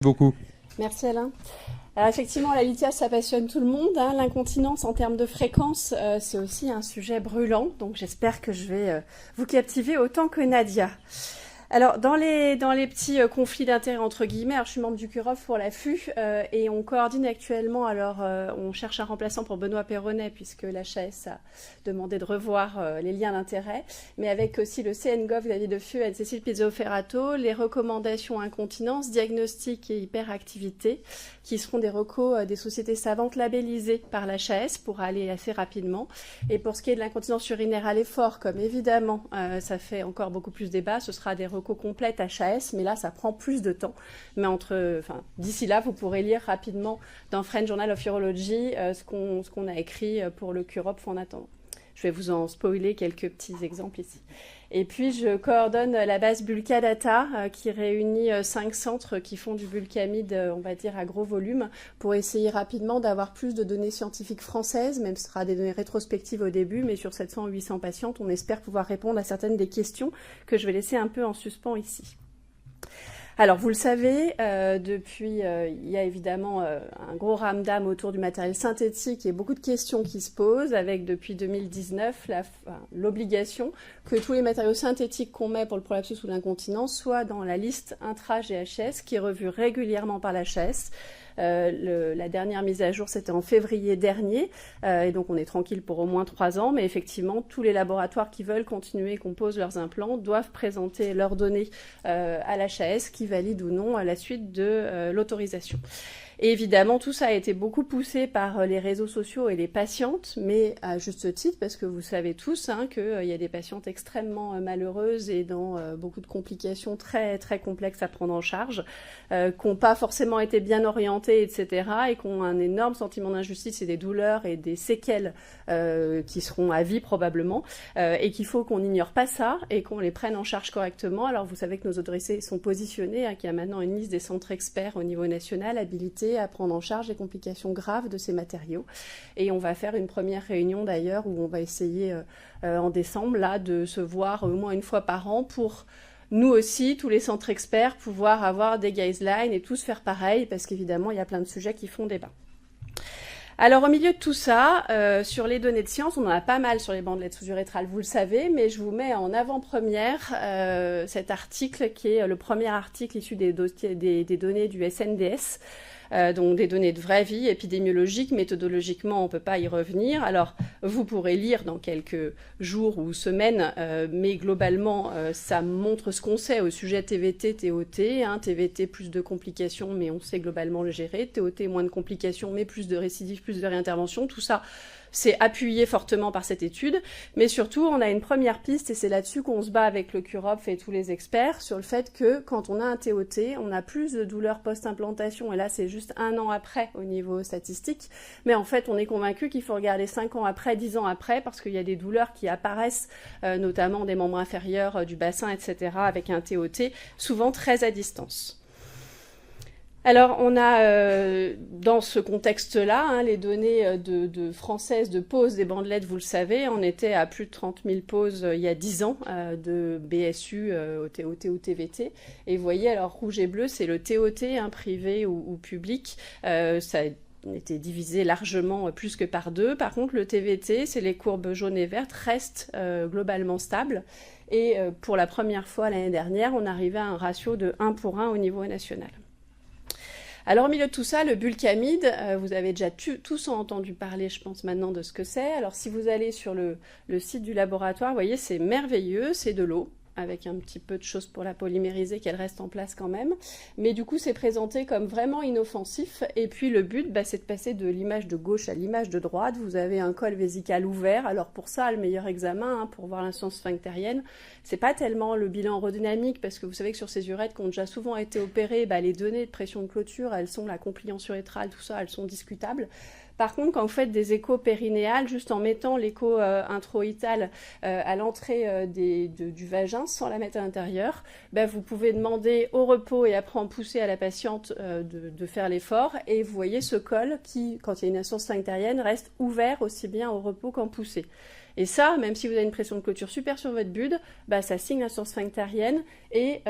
Beaucoup. Merci Alain. Alors effectivement, la litiase, ça passionne tout le monde, hein. L'incontinence en termes de fréquence, c'est aussi un sujet brûlant. Donc j'espère que je vais vous captiver autant que Nadia. Alors, dans les petits conflits d'intérêts entre guillemets, alors je suis membre du CUROF pour l'affût et on coordonne actuellement, on cherche un remplaçant pour Benoît Perronnet puisque l'HAS a demandé de revoir les liens d'intérêt, mais avec aussi le CNGOV David Defieux et Cécile Pizzo-Ferrato, les recommandations incontinence, diagnostic et hyperactivité, qui seront des recos des sociétés savantes labellisées par l'HAS pour aller assez rapidement. Et pour ce qui est de l'incontinence urinaire à l'effort, comme évidemment ça fait encore beaucoup plus débat, ce sera des recos complètes HAS, mais là ça prend plus de temps. Mais d'ici là, vous pourrez lire rapidement dans French Journal of Urology ce qu'on a écrit pour le CUROP en attendant. Je vais vous en spoiler quelques petits exemples ici. Et puis, je coordonne la base Bulkadata qui réunit 5 centres qui font du bulkamide, on va dire, à gros volume pour essayer rapidement d'avoir plus de données scientifiques françaises, même ce sera des données rétrospectives au début, mais sur 700 ou 800 patientes, on espère pouvoir répondre à certaines des questions que je vais laisser un peu en suspens ici. Alors, vous le savez, il y a évidemment un gros ramdam autour du matériel synthétique et beaucoup de questions qui se posent, avec depuis 2019 l'obligation que tous les matériaux synthétiques qu'on met pour le prolapsus ou l'incontinence soient dans la liste intra-GHS qui est revue régulièrement par l'HAS. La dernière mise à jour, c'était en février dernier, et donc on est tranquille pour au moins 3 ans, mais effectivement, tous les laboratoires qui veulent continuer et composent leurs implants doivent présenter leurs données à l'HAS qui valide ou non la suite de l'autorisation. Et évidemment, tout ça a été beaucoup poussé par les réseaux sociaux et les patientes, mais à juste titre, parce que vous savez tous qu'il y a des patientes extrêmement malheureuses et dans beaucoup de complications très, très complexes à prendre en charge, qui n'ont pas forcément été bien orientées, etc., et qui ont un énorme sentiment d'injustice et des douleurs et des séquelles qui seront à vie probablement, et qu'il faut qu'on n'ignore pas ça et qu'on les prenne en charge correctement. Alors, vous savez que nos autorités sont positionnées, qu'il y a maintenant une liste des centres experts au niveau national habilités à prendre en charge les complications graves de ces matériaux. Et on va faire une première réunion d'ailleurs où on va essayer en décembre là de se voir au moins une fois par an pour nous aussi, tous les centres experts, pouvoir avoir des guidelines et tous faire pareil parce qu'évidemment il y a plein de sujets qui font débat. Alors au milieu de tout ça, sur les données de science, on en a pas mal sur les bandelettes sous-urétrales, vous le savez, mais je vous mets en avant-première cet article qui est le premier article issu des données du SNDS, donc des données de vraie vie épidémiologiques, méthodologiquement on ne peut pas y revenir. Alors vous pourrez lire dans quelques jours ou semaines, mais globalement ça montre ce qu'on sait au sujet TVT, TOT, TVT plus de complications mais on sait globalement le gérer, TOT moins de complications mais plus de récidives, plus de réintervention, tout ça c'est appuyé fortement par cette étude, mais surtout on a une première piste et c'est là-dessus qu'on se bat avec le CUROP et tous les experts sur le fait que quand on a un TOT, on a plus de douleurs post-implantation et là c'est juste 1 an après au niveau statistique, mais en fait on est convaincu qu'il faut regarder 5 ans après, 10 ans après parce qu'il y a des douleurs qui apparaissent, notamment des membres inférieurs du bassin, etc. avec un TOT, souvent très à distance. Alors, on a dans ce contexte-là, les données françaises de pause des bandelettes, vous le savez, on était à plus de 30 000 pauses il y a 10 ans de BSU au TOT ou TVT. Et vous voyez, alors rouge et bleu, c'est le TOT, privé ou public. Ça a été divisé largement plus que par 2. Par contre, le TVT, c'est les courbes jaunes et vertes, restent globalement stables. Et pour la première fois l'année dernière, on arrivait à un ratio de 1 pour 1 au niveau national. Alors au milieu de tout ça, le bulkamide, vous avez déjà tous entendu parler, je pense maintenant, de ce que c'est. Alors si vous allez sur le site du laboratoire, vous voyez, c'est merveilleux, c'est de l'eau, avec un petit peu de choses pour la polymériser, qu'elle reste en place quand même. Mais du coup, c'est présenté comme vraiment inoffensif. Et puis le but, c'est de passer de l'image de gauche à l'image de droite. Vous avez un col vésical ouvert. Alors pour ça, le meilleur examen, pour voir l'insuffisance sphinctérienne, c'est pas tellement le bilan aérodynamique, parce que vous savez que sur ces urettes qui ont déjà souvent été opérées, les données de pression de clôture, elles sont la compliance urétrale, tout ça, elles sont discutables. Par contre, quand vous faites des échos périnéales, juste en mettant l'écho introïtal à l'entrée du vagin, sans la mettre à l'intérieur, vous pouvez demander au repos et après en pousser à la patiente de faire l'effort. Et vous voyez ce col qui, quand il y a une insuffisance sphinctérienne, reste ouvert aussi bien au repos qu'en poussée. Et ça, même si vous avez une pression de clôture super sur votre bude, bah, ça signe la source sphinctérienne. Et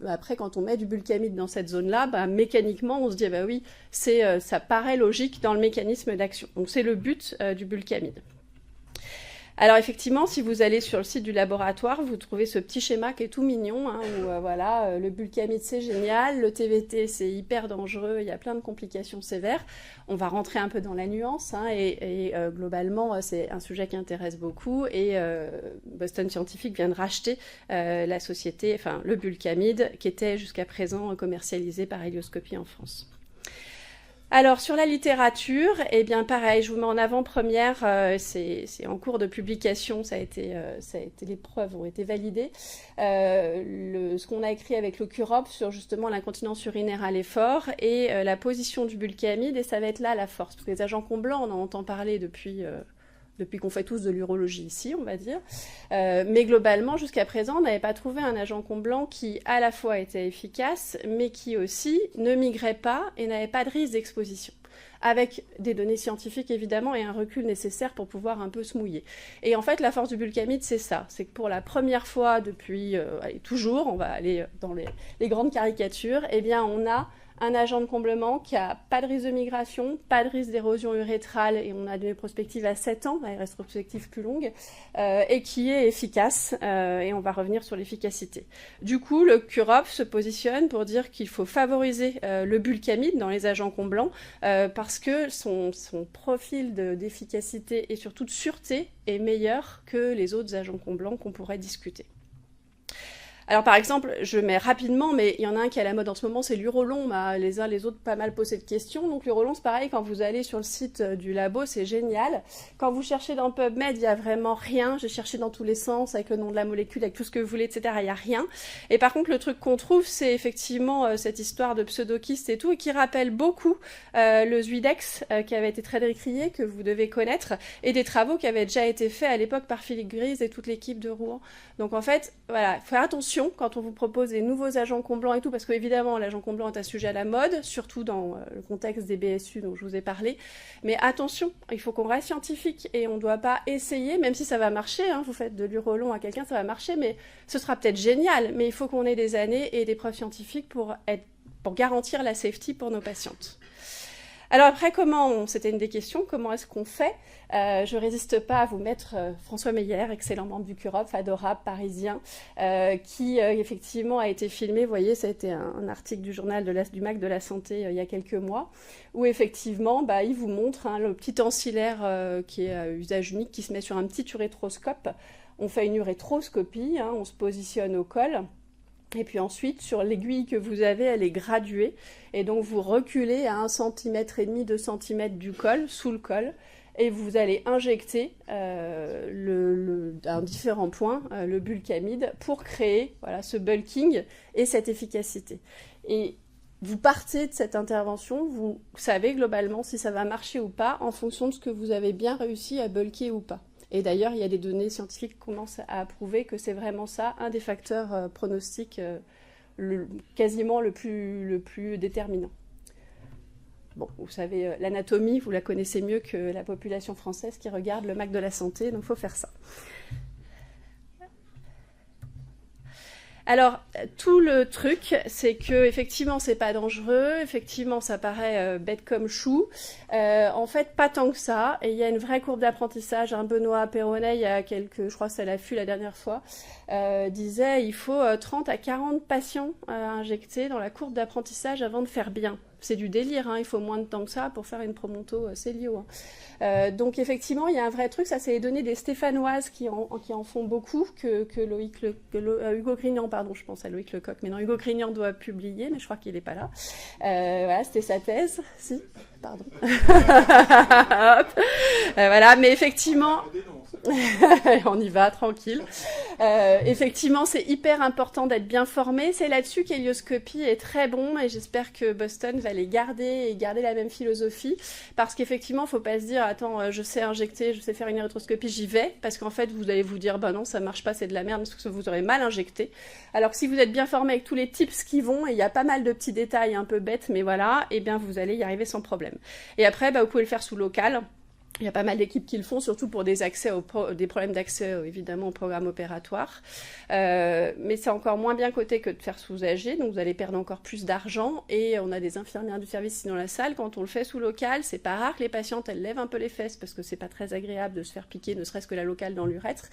après, quand on met du bulkamide dans cette zone-là, bah, mécaniquement, on se dit, bah oui, ça paraît logique dans le mécanisme d'action. Donc c'est le but du bulkamide. Alors effectivement, si vous allez sur le site du laboratoire, vous trouvez ce petit schéma qui est tout mignon, hein, où le bulkamide c'est génial, le TVT c'est hyper dangereux, il y a plein de complications sévères. On va rentrer un peu dans la nuance, hein, et globalement c'est un sujet qui intéresse beaucoup, et Boston Scientific vient de racheter la société, enfin le bulkamide, qui était jusqu'à présent commercialisé par Hélioscopie en France. Alors, sur la littérature, eh bien, pareil, je vous mets en avant-première, c'est en cours de publication, les preuves ont été validées. Ce qu'on a écrit avec le CUROP sur justement l'incontinence urinaire à l'effort et la position du bulkamide, et ça va être là la force, parce que les agents comblants, on en entend parler depuis qu'on fait tous de l'urologie ici, on va dire. Mais globalement, jusqu'à présent, on n'avait pas trouvé un agent comblant qui, à la fois, était efficace, mais qui aussi ne migrait pas et n'avait pas de risque d'exposition. Avec des données scientifiques, évidemment, et un recul nécessaire pour pouvoir un peu se mouiller. Et en fait, la force du bulkamide, c'est ça. C'est que pour la première fois depuis, toujours, on va aller dans les grandes caricatures, eh bien, on a un agent de comblement qui n'a pas de risque de migration, pas de risque d'érosion urétrale, et on a des prospectives à 7 ans, des rétrospectives plus longues, et qui est efficace, et on va revenir sur l'efficacité. Du coup, le CUROP se positionne pour dire qu'il faut favoriser le bulkamide dans les agents comblants, parce que son profil d'efficacité et surtout de sûreté est meilleur que les autres agents comblants qu'on pourrait discuter. Alors par exemple, je mets rapidement, mais il y en a un qui est à la mode en ce moment, c'est l'Urolon. Les uns les autres pas mal posé de questions. Donc l'Urolon, c'est pareil, quand vous allez sur le site du labo, c'est génial. Quand vous cherchez dans PubMed, il n'y a vraiment rien. J'ai cherché dans tous les sens, avec le nom de la molécule, avec tout ce que vous voulez, etc. Il n'y a rien. Et par contre, le truc qu'on trouve, c'est effectivement cette histoire de pseudokyste et tout, et qui rappelle beaucoup le Zuidex, qui avait été très décrié, que vous devez connaître, et des travaux qui avaient déjà été faits à l'époque par Philippe Grise et toute l'équipe de Rouen. Donc en fait, voilà, faut faire attention quand on vous propose des nouveaux agents comblants et tout, parce qu'évidemment, l'agent comblant est un sujet à la mode, surtout dans le contexte des BSU dont je vous ai parlé. Mais attention, il faut qu'on reste scientifique et on ne doit pas essayer, même si ça va marcher, hein, vous faites de l'Urolon à quelqu'un, ça va marcher, mais ce sera peut-être génial, mais il faut qu'on ait des années et des preuves scientifiques pour garantir la safety pour nos patientes. Alors après, c'était une des questions, comment est-ce qu'on fait ? Je résiste pas à vous mettre François Meyer, excellent membre du CUROP, adorable, parisien, qui effectivement a été filmé, vous voyez, ça a été un article du journal du MAC de la santé il y a quelques mois, où effectivement, il vous montre le petit ancillaire qui est à usage unique, qui se met sur un petit urétroscope. On fait une urétroscopie, on se positionne au col. Et puis ensuite, sur l'aiguille que vous avez, elle est graduée. Et donc, vous reculez à 1,5 cm, 2 cm du col, sous le col. Et vous allez injecter à différents points le bulkamide pour créer ce bulking et cette efficacité. Et vous partez de cette intervention, vous savez globalement si ça va marcher ou pas en fonction de ce que vous avez bien réussi à bulker ou pas. Et d'ailleurs, il y a des données scientifiques qui commencent à prouver que c'est vraiment ça, un des facteurs pronostiques quasiment le plus déterminant. Bon, vous savez, l'anatomie, vous la connaissez mieux que la population française qui regarde le MAC de la santé, donc il faut faire ça. Alors, tout le truc, c'est que effectivement, c'est pas dangereux, effectivement, ça paraît bête comme chou. En fait, pas tant que ça. Et il y a une vraie courbe d'apprentissage. Benoît Perronnet, il y a je crois que ça l'a fait la dernière fois, disait il faut 30 à 40 patients injectés dans la courbe d'apprentissage avant de faire bien. C'est du délire, il faut moins de temps que ça pour faire une promonto célio. Donc effectivement, il y a un vrai truc, ça c'est les données des Stéphanoises qui en font beaucoup, que Hugo Grignan, pardon, je pense à Loïc Lecoq, mais non, Hugo Grignan doit publier, mais je crois qu'il n'est pas là. Voilà, c'était sa thèse, si, pardon. Voilà, mais effectivement... On y va, tranquille. Effectivement, c'est hyper important d'être bien formé. C'est là-dessus qu'Hélioscopie est très bon et j'espère que Boston va les garder et garder la même philosophie parce qu'effectivement, il ne faut pas se dire « Attends, je sais injecter, je sais faire une rétroscopie, j'y vais » parce qu'en fait, vous allez vous dire « Bah non, ça marche pas, c'est de la merde parce que vous aurez mal injecté. » Alors que si vous êtes bien formé avec tous les tips qui vont, et il y a pas mal de petits détails un peu bêtes, mais voilà, et bien vous allez y arriver sans problème. Et après, vous pouvez le faire sous local. Il y a pas mal d'équipes qui le font, surtout pour des problèmes d'accès, évidemment, au programme opératoire. Mais c'est encore moins bien coté que de faire sous AG, donc vous allez perdre encore plus d'argent. Et on a des infirmières du service ici dans la salle. Quand on le fait sous local, c'est pas rare que les patientes, elles lèvent un peu les fesses parce que c'est pas très agréable de se faire piquer, ne serait-ce que la locale dans l'urètre.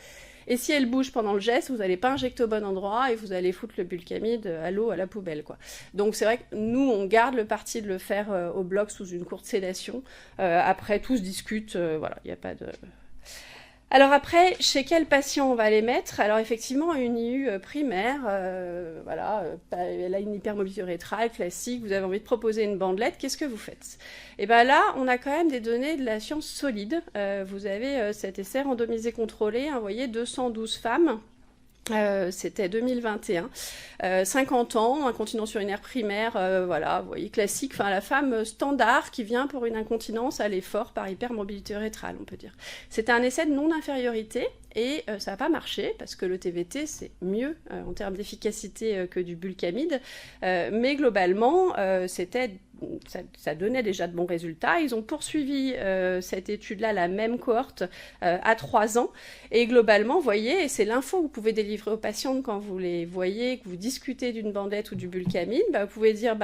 Et si elle bouge pendant le geste, vous n'allez pas injecter au bon endroit et vous allez foutre le bulkamide à l'eau, à la poubelle, quoi. Donc c'est vrai que nous, on garde le parti de le faire au bloc sous une courte sédation. Après, tout se discute, voilà, il n'y a pas de... Alors après, chez quel patient on va les mettre? Alors effectivement, une IU primaire, voilà, elle a une hypermobilité urétrale classique, vous avez envie de proposer une bandelette, qu'est-ce que vous faites? Et bien là, on a quand même des données de la science solide. Vous avez cet essai randomisé contrôlé, vous voyez, 212 femmes. C'était 2021, 50 ans, incontinence urinaire primaire, voilà, vous voyez, classique, enfin la femme standard qui vient pour une incontinence à l'effort par hypermobilité urétrale, on peut dire. C'était un essai de non-infériorité et ça n'a pas marché parce que le TVT c'est mieux en termes d'efficacité que du bulkamide, mais globalement ça donnait déjà de bons résultats. Ils ont poursuivi cette étude-là, la même cohorte, à 3 ans. Et globalement, vous voyez, et c'est l'info que vous pouvez délivrer aux patientes quand vous les voyez, que vous discutez d'une bandelette ou du bulkamide, vous pouvez dire,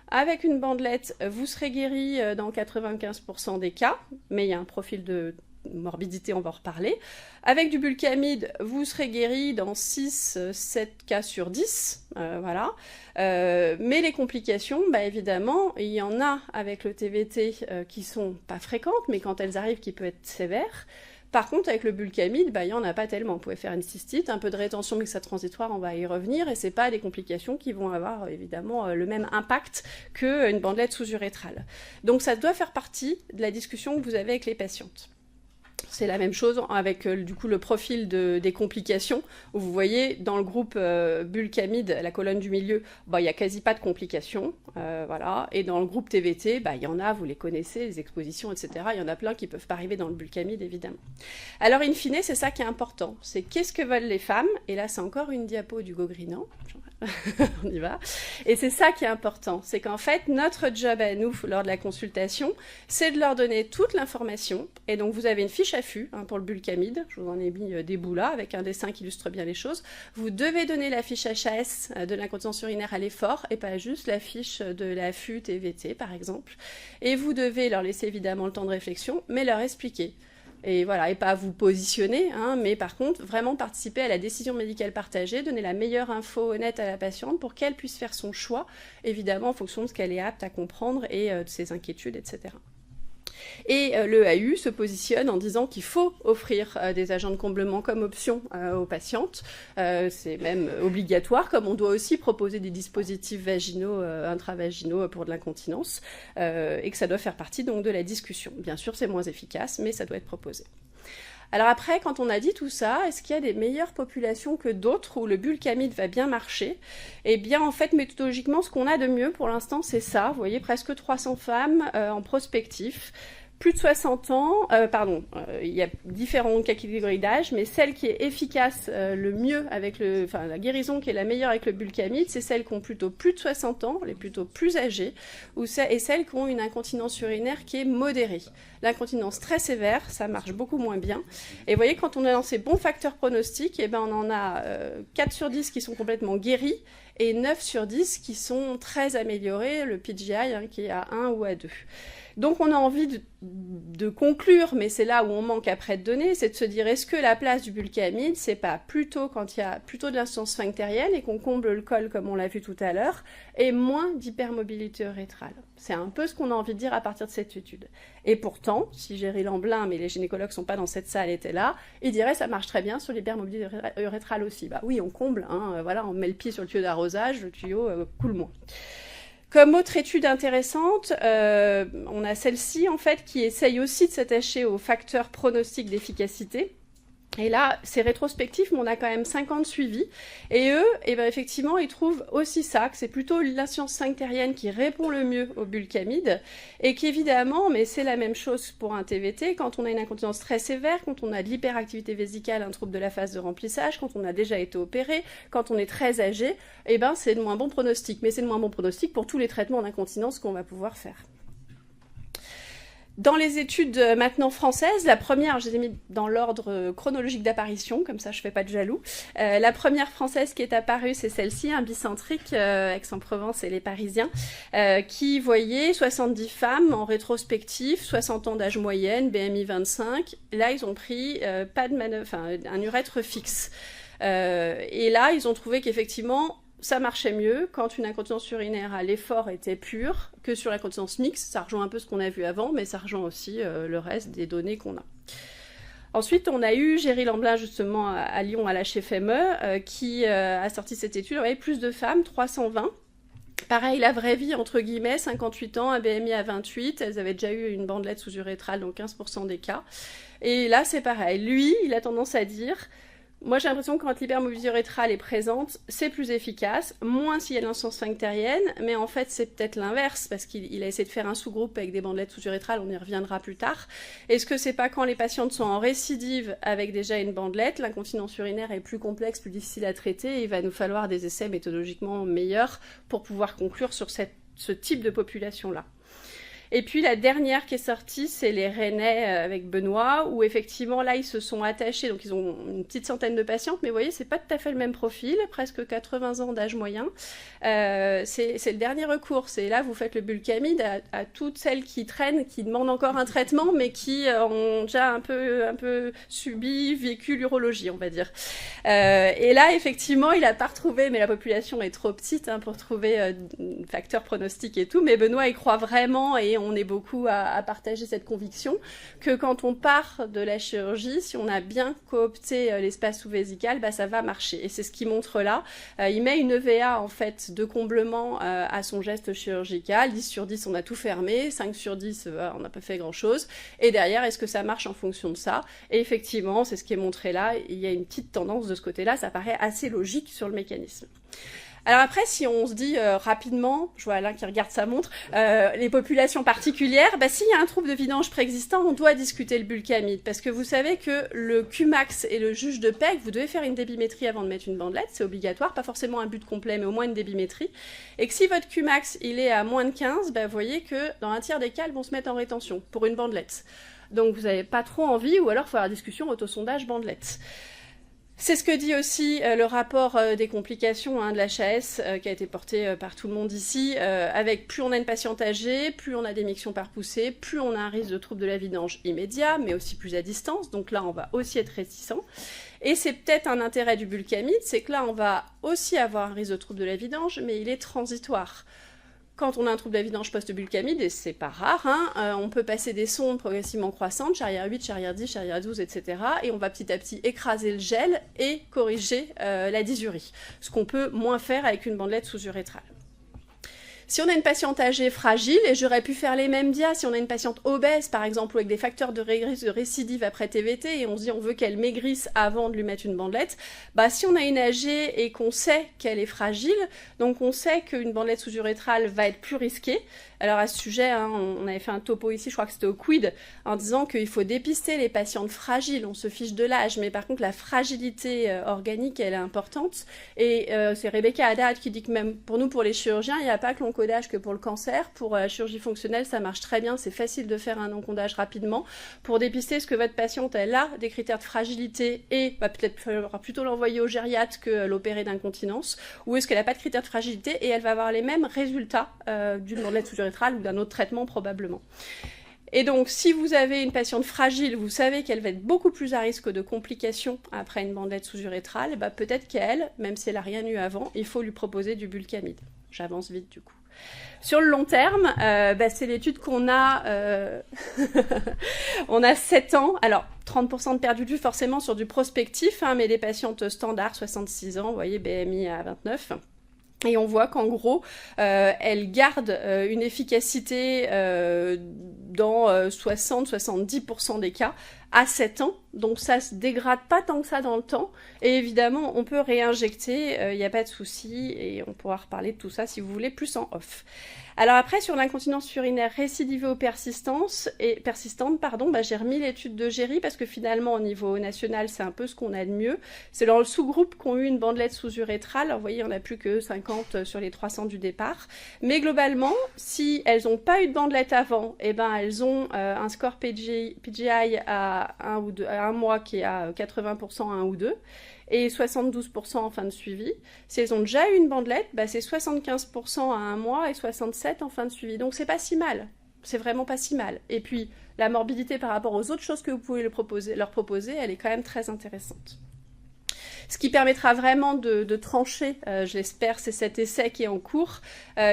avec une bandelette, vous serez guéri dans 95% des cas, mais il y a un profil de morbidité, on va en reparler. Avec du bulkamide, vous serez guéri dans 6-7 cas sur 10, voilà. Mais les complications, évidemment, il y en a avec le TVT qui sont pas fréquentes, mais quand elles arrivent, qui peuvent être sévères. Par contre, avec le bulkamide, il n'y en a pas tellement. Vous pouvez faire une cystite, un peu de rétention transitoire, on va y revenir, et c'est pas des complications qui vont avoir évidemment le même impact qu'une bandelette sous-urétrale. Donc ça doit faire partie de la discussion que vous avez avec les patientes. C'est la même chose avec du coup le profil des complications, où vous voyez dans le groupe bulkamide, la colonne du milieu, il n'y a quasi pas de complications, voilà. Et dans le groupe TVT, il y en a, vous les connaissez, les expositions, etc. Il y en a plein qui ne peuvent pas arriver dans le bulkamide, évidemment. Alors, in fine, c'est ça qui est important, c'est qu'est-ce que veulent les femmes, et là c'est encore une diapo du Gogrinan, on y va. Et c'est ça qui est important, c'est qu'en fait, notre job à nous, lors de la consultation, c'est de leur donner toute l'information. Et donc, vous avez une fiche affût pour le bulkamide. Je vous en ai mis des bouts là, avec un dessin qui illustre bien les choses. Vous devez donner la fiche HAS de l'incontinence urinaire à l'effort, et pas juste la fiche de l'affût TVT, par exemple. Et vous devez leur laisser évidemment le temps de réflexion, mais leur expliquer. Et voilà, et pas vous positionner, mais par contre, vraiment participer à la décision médicale partagée, donner la meilleure info honnête à la patiente pour qu'elle puisse faire son choix, évidemment en fonction de ce qu'elle est apte à comprendre et de ses inquiétudes, etc. Et le AU se positionne en disant qu'il faut offrir des agents de comblement comme option aux patientes. C'est même obligatoire, comme on doit aussi proposer des dispositifs vaginaux, intravaginaux pour de l'incontinence, et que ça doit faire partie donc de la discussion. Bien sûr, c'est moins efficace, mais ça doit être proposé. Alors après, quand on a dit tout ça, est-ce qu'il y a des meilleures populations que d'autres où le bulkamide va bien marcher? Eh bien, en fait, méthodologiquement, ce qu'on a de mieux pour l'instant, c'est ça. Vous voyez, presque 300 femmes en prospectif. Plus de 60 ans, il y a différentes catégories d'âge, mais celle qui est efficace le mieux avec la guérison qui est la meilleure avec le bulkamide, c'est celles qui ont plutôt plus de 60 ans, les plutôt plus âgées, et celles qui ont une incontinence urinaire qui est modérée. L'incontinence très sévère, ça marche beaucoup moins bien. Et vous voyez, quand on est dans ces bons facteurs pronostiques, on en a 4 sur 10 qui sont complètement guéris, et 9 sur 10 qui sont très améliorés, le PGI qui est à 1 ou à 2. Donc on a envie de conclure, mais c'est là où on manque après de données, c'est de se dire, est-ce que la place du bulkamide, c'est pas plutôt quand il y a plutôt de l'insuffisance sphinctérienne et qu'on comble le col comme on l'a vu tout à l'heure, et moins d'hypermobilité urétrale. C'est un peu ce qu'on a envie de dire à partir de cette étude. Et pourtant, si Géry Lamblin, mais les gynécologues sont pas dans cette salle, étaient là, ils diraient ça marche très bien sur l'hypermobilité urétrale aussi. Oui, on comble, voilà, on met le pied sur le tuyau d'arrosage, le tuyau coule moins. Comme autre étude intéressante, on a celle-ci en fait qui essaye aussi de s'attacher aux facteurs pronostiques d'efficacité. Et là, c'est rétrospectif, mais on a quand même 50 suivis. Et eux, effectivement, ils trouvent aussi ça, que c'est plutôt l'insuffisance sphinctérienne qui répond le mieux au bulkamide. Et qu'évidemment, mais c'est la même chose pour un TVT, quand on a une incontinence très sévère, quand on a de l'hyperactivité vésicale, un trouble de la phase de remplissage, quand on a déjà été opéré, quand on est très âgé, c'est de moins bon pronostic. Mais c'est de moins bon pronostic pour tous les traitements d'incontinence qu'on va pouvoir faire. Dans les études maintenant françaises, la première, je les ai mis dans l'ordre chronologique d'apparition, comme ça je fais pas de jaloux. La première française qui est apparue, c'est celle-ci, un bicentrique, Aix-en-Provence et les Parisiens, qui voyait 70 femmes en rétrospective, 60 ans d'âge moyenne, BMI 25. Là, ils ont pris un urètre fixe. Et là, ils ont trouvé qu'effectivement, ça marchait mieux quand une incontinence urinaire à l'effort était pure que sur l'incontinence mixte. Ça rejoint un peu ce qu'on a vu avant, mais ça rejoint aussi le reste des données qu'on a. Ensuite, on a eu Géry Lamblin, justement, à Lyon, à l'HFME, qui a sorti cette étude. On avait plus de femmes, 320. Pareil, la vraie vie, entre guillemets, 58 ans, un BMI à 28. Elles avaient déjà eu une bandelette sous-urétrale dans 15% des cas. Et là, c'est pareil. Lui, il a tendance à dire... Moi, j'ai l'impression que quand l'hypermobilité urétrale est présente, c'est plus efficace, moins s'il y a l'insuffisance sphinctérienne, mais en fait, c'est peut-être l'inverse, parce qu'il a essayé de faire un sous-groupe avec des bandelettes sous-urétrales, on y reviendra plus tard. Est-ce que c'est pas quand les patientes sont en récidive avec déjà une bandelette, l'incontinence urinaire est plus complexe, plus difficile à traiter, et il va nous falloir des essais méthodologiquement meilleurs pour pouvoir conclure sur ce type de population-là. Et puis la dernière qui est sortie, c'est les Rennais avec Benoît, où effectivement là ils se sont attachés, donc ils ont une petite centaine de patientes, mais vous voyez c'est pas tout à fait le même profil, presque 80 ans d'âge moyen. C'est le dernier recours, c'est là vous faites le bulkamide à toutes celles qui traînent, qui demandent encore un traitement, mais qui ont déjà un peu vécu l'urologie, on va dire. Et là effectivement il a pas retrouvé, mais la population est trop petite pour trouver facteurs pronostiques et tout, mais Benoît y croit vraiment et on est beaucoup à partager cette conviction que quand on part de la chirurgie, si on a bien coopté l'espace sous-vésical, ça va marcher. Et c'est ce qu'il montre là. Il met une EVA en fait de comblement à son geste chirurgical. 10 sur 10, on a tout fermé. 5 sur 10, on n'a pas fait grand-chose. Et derrière, est-ce que ça marche en fonction de ça? Et effectivement, c'est ce qui est montré là. Il y a une petite tendance de ce côté-là. Ça paraît assez logique sur le mécanisme. Alors après, si on se dit rapidement, je vois Alain qui regarde sa montre, les populations particulières, s'il y a un trouble de vidange préexistant, on doit discuter le bulkamide, parce que vous savez que le Qmax et le juge de PEG, vous devez faire une débimétrie avant de mettre une bandelette, c'est obligatoire, pas forcément un but complet, mais au moins une débimétrie, et que si votre Qmax, il est à moins de 15, vous voyez que dans un tiers des cas, elles vont se mettre en rétention pour une bandelette. Donc vous n'avez pas trop envie, ou alors il faut avoir discussion autosondage bandelette. C'est ce que dit aussi le rapport des complications de l'HAS qui a été porté par tout le monde ici, avec plus on a une patiente âgée, plus on a des mictions par poussée, plus on a un risque de trouble de la vidange immédiat, mais aussi plus à distance, donc là on va aussi être réticent. Et c'est peut-être un intérêt du bulkamide, c'est que là on va aussi avoir un risque de trouble de la vidange, mais il est transitoire. Quand on a un trouble de la vidange post-bulkamide, et c'est pas rare, on peut passer des sondes progressivement croissantes, Charrière 8, Charrière 10, Charrière 12, etc. Et on va petit à petit écraser le gel et corriger la dysurie. Ce qu'on peut moins faire avec une bandelette sous-urétrale. Si on a une patiente âgée fragile, et j'aurais pu faire les mêmes dias, si on a une patiente obèse par exemple, ou avec des facteurs de récidive après TVT, et on se dit on veut qu'elle maigrisse avant de lui mettre une bandelette, si on a une âgée et qu'on sait qu'elle est fragile, donc on sait qu'une bandelette sous-urétrale va être plus risquée. Alors à ce sujet, on avait fait un topo ici, je crois que c'était au Quid, en disant qu'il faut dépister les patientes fragiles, on se fiche de l'âge, mais par contre la fragilité organique, elle est importante. Et c'est Rebecca Haddad qui dit que même pour nous, pour les chirurgiens, il n'y a pas que l'encodage que pour le cancer. Pour la chirurgie fonctionnelle, ça marche très bien, c'est facile de faire un encodage rapidement. Pour dépister ce que votre patiente, elle a des critères de fragilité et peut-être plutôt l'envoyer au gériatre que l'opérer d'incontinence, ou est-ce qu'elle n'a pas de critères de fragilité et elle va avoir les mêmes résultats d'une bandelette sous-urétrale ou d'un autre traitement probablement. Et donc, si vous avez une patiente fragile, vous savez qu'elle va être beaucoup plus à risque de complications après une bandelette sous-urétrale, peut-être qu'elle, même si elle n'a rien eu avant, il faut lui proposer du bulkamide. J'avance vite du coup. Sur le long terme, c'est l'étude qu'on a, on a 7 ans, alors 30% de perdu de vue forcément sur du prospectif, mais des patientes standards, 66 ans, vous voyez, BMI à 29. Et on voit qu'en gros, elle garde une efficacité dans 60-70% des cas à 7 ans. Donc ça se dégrade pas tant que ça dans le temps. Et évidemment, on peut réinjecter, il n'y a pas de souci. Et on pourra reparler de tout ça si vous voulez, plus en off. Alors après, sur l'incontinence urinaire récidivée ou persistante, j'ai remis l'étude de Géry parce que finalement, au niveau national, c'est un peu ce qu'on a de mieux. C'est dans le sous-groupe qu'ont eu une bandelette sous-urétrale. Alors vous voyez, il n'y en a plus que 50 sur les 300 du départ. Mais globalement, si elles n'ont pas eu de bandelette avant, elles elles ont un score PGI à 1 mois qui est à 80% à 1 ou 2 et 72% en fin de suivi. Si elles ont déjà eu une bandelette, c'est 75% à 1 mois et 67% en fin de suivi. Donc c'est pas si mal, c'est vraiment pas si mal. Et puis la morbidité par rapport aux autres choses que vous pouvez leur proposer, elle est quand même très intéressante. Ce qui permettra vraiment de trancher, je l'espère, c'est cet essai qui est en cours,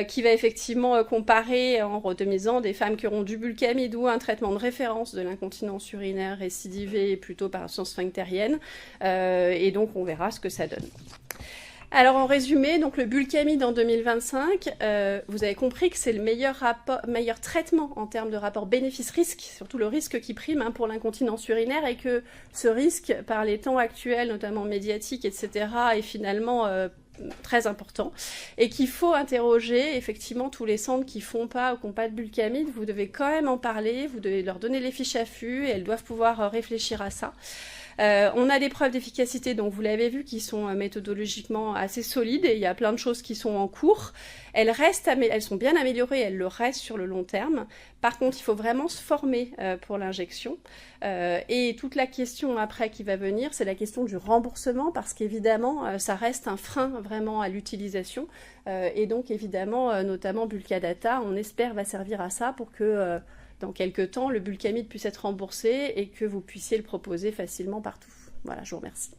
qui va effectivement comparer en randomisant des femmes qui auront du bulcamide ou un traitement de référence de l'incontinence urinaire récidivée plutôt par sonde sphinctérienne, et donc on verra ce que ça donne. Alors en résumé, donc le bulcamide en 2025, vous avez compris que c'est le meilleur traitement en termes de rapport bénéfice-risque, surtout le risque qui prime pour l'incontinence urinaire, et que ce risque, par les temps actuels, notamment médiatiques, etc., est finalement très important, et qu'il faut interroger effectivement tous les centres qui font pas ou qui n'ont pas de bulcamide. Vous devez quand même en parler, vous devez leur donner les fiches affûts, et elles doivent pouvoir réfléchir à ça. On a des preuves d'efficacité, donc vous l'avez vu, qui sont méthodologiquement assez solides, et il y a plein de choses qui sont en cours. Elles sont bien améliorées, elles le restent sur le long terme. Par contre, il faut vraiment se former pour l'injection. Et toute la question après qui va venir, c'est la question du remboursement, parce qu'évidemment, ça reste un frein vraiment à l'utilisation. Et donc, évidemment, notamment Bulkadata, on espère, va servir à ça pour que dans quelques temps, le bulcamide puisse être remboursé et que vous puissiez le proposer facilement partout. Voilà, je vous remercie.